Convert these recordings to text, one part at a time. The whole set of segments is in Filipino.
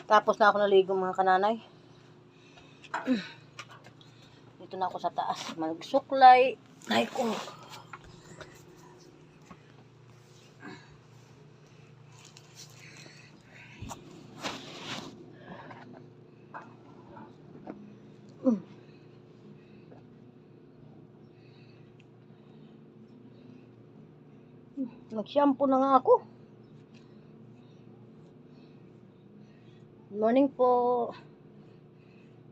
Tapos na ako naligo mga kananay. Dito na ako sa taas. Magsuklay. Ay ko. Nag-shampoo na nga ako. Good morning po.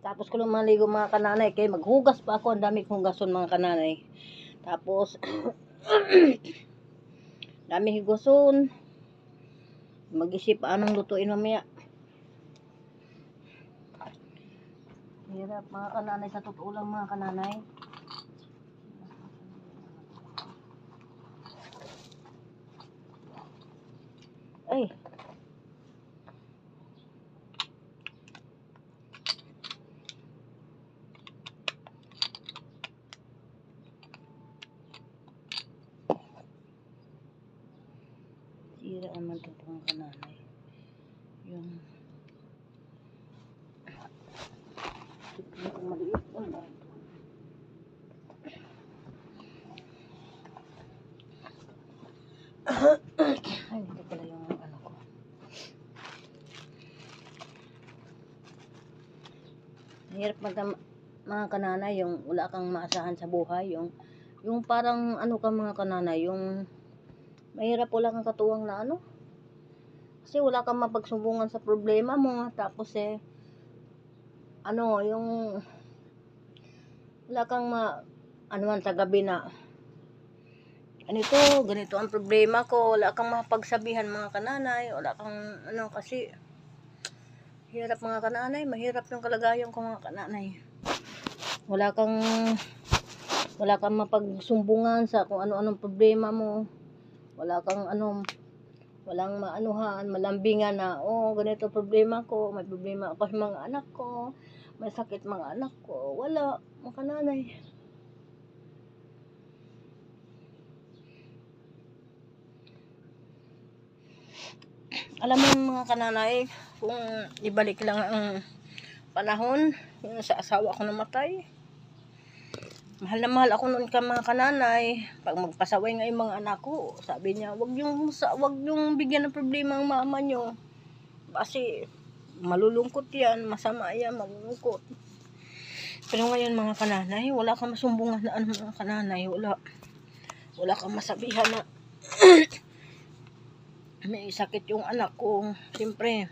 Tapos ko lang maligo mga kananay. Kaya maghugas pa ako. Ang dami kong hugason mga kananay. Tapos, dami hugason. Mag-isip anong lutuin mamaya. Hirap mga kananay. Sa totoo lang mga kananay. Ay. Sira naman ito mga kananay. Yung maliit lang. Ay, ito pala yung ano ko. Hirap mga kananay, yung wala kang maasahan sa buhay, yung parang ano ka mga kananay, yung mahirap wala kang katuwang na ano. Kasi wala kang mapagsumbungan sa problema mo, tapos ano, yung wala kang ano man sa gabi na ganito ang problema ko, wala kang mapagsabihan mga kananay, wala kang ano, kasi hirap mga kananay, mahirap yung kalagayan ko mga kananay. Wala kang mapagsumbungan sa kung ano-anong problema mo. Wala kang walang maanuhan, malambingan na, ganito problema ko, may problema ako sa mga anak ko, may sakit mga anak ko. Wala mga kananay. Alam mo mga kananay, kung ibalik lang ang panahon, yung sa asawa ko namatay, mahal na mahal ako noon ka mga kananay. Pag magpasaway nga yung mga anak ko, sabi niya, wag yung bigyan ng problema ang mama nyo. Kasi malulungkot yan, masama yan, malulungkot. Pero ngayon mga kananay, wala kang masumbungan na mga kananay, wala kang masabihan na may sakit yung anak ko. Siyempre,